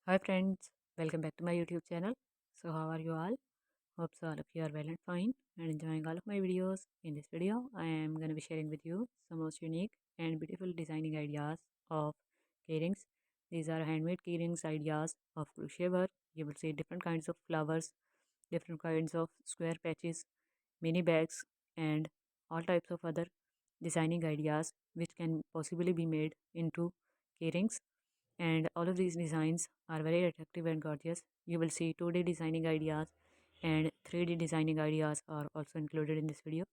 Hi friends, welcome back to my YouTube channel. So how are you all? Hope so all of you are well and fine and enjoying all of my videos. In this video, I am going to be sharing with you some most unique and beautiful designing ideas of keyrings. These are handmade keyrings ideas of crochet work. You will see different kinds of flowers, different kinds of square patches, mini bags and all types of other designing ideas which can possibly be made into keyrings, and all of these designs are very attractive and gorgeous. You will see 2D designing ideas and 3D designing ideas are also included in this video.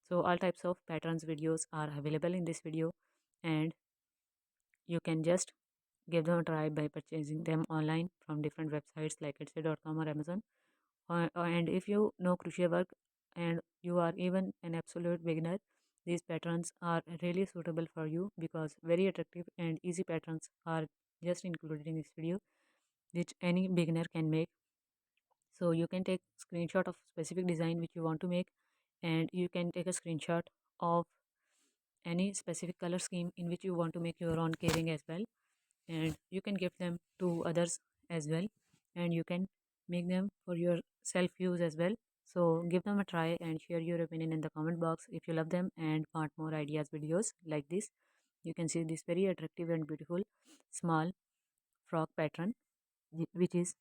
So all types of patterns videos are available in this video, and you can just give them a try by purchasing them online from different websites like etsy.com or Amazon. And if you know crochet work and you are even an absolute beginner, these patterns are really suitable for you because very attractive and easy patterns are just included in this video which any beginner can make. So you can take screenshot of specific design which you want to make, and you can take a screenshot of any specific color scheme in which you want to make your own keyring as well, and you can give them to others as well, and you can make them for your self use as well. So give them a try and share your opinion in the comment box if you love them and want more ideas videos like this. You can see this very attractive and beautiful small frock pattern which is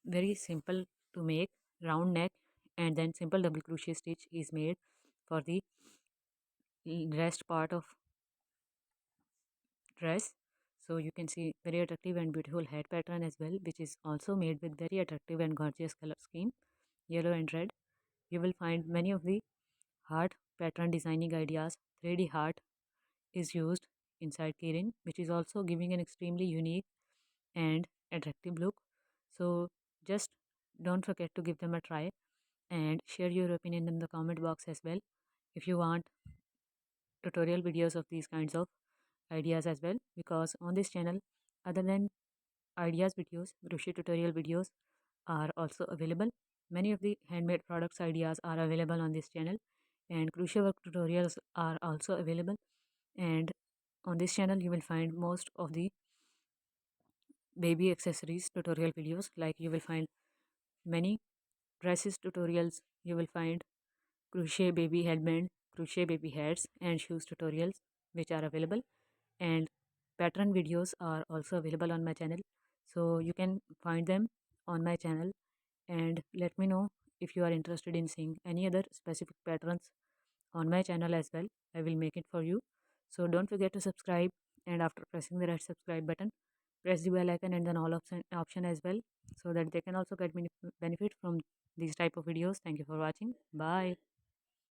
very simple to make, round neck, and then simple double crochet stitch is made for the rest part of dress. So you can see very attractive and beautiful head pattern as well, which is also made with very attractive and gorgeous color scheme, yellow and red. You will find many of the heart pattern designing ideas. 3D heart is used inside keyring, which is also giving an extremely unique and attractive look. So just don't forget to give them a try and share your opinion in the comment box as well if you want tutorial videos of these kinds of ideas as well, because on this channel, other than ideas videos, crochet tutorial videos are also available. Many of the handmade products ideas are available on this channel, and crochet work tutorials are also available. And on this channel you will find most of the baby accessories tutorial videos, like you will find many dresses tutorials, you will find crochet baby headband, crochet baby hats and shoes tutorials which are available, and pattern videos are also available on my channel. So you can find them on my channel, and let me know if you are interested in seeing any other specific patterns on my channel as well. I will make it for you. So don't forget to subscribe, and after pressing the red subscribe button, press the bell icon and then all option as well, so that they can also get benefit from these type of videos. Thank you for watching. Bye.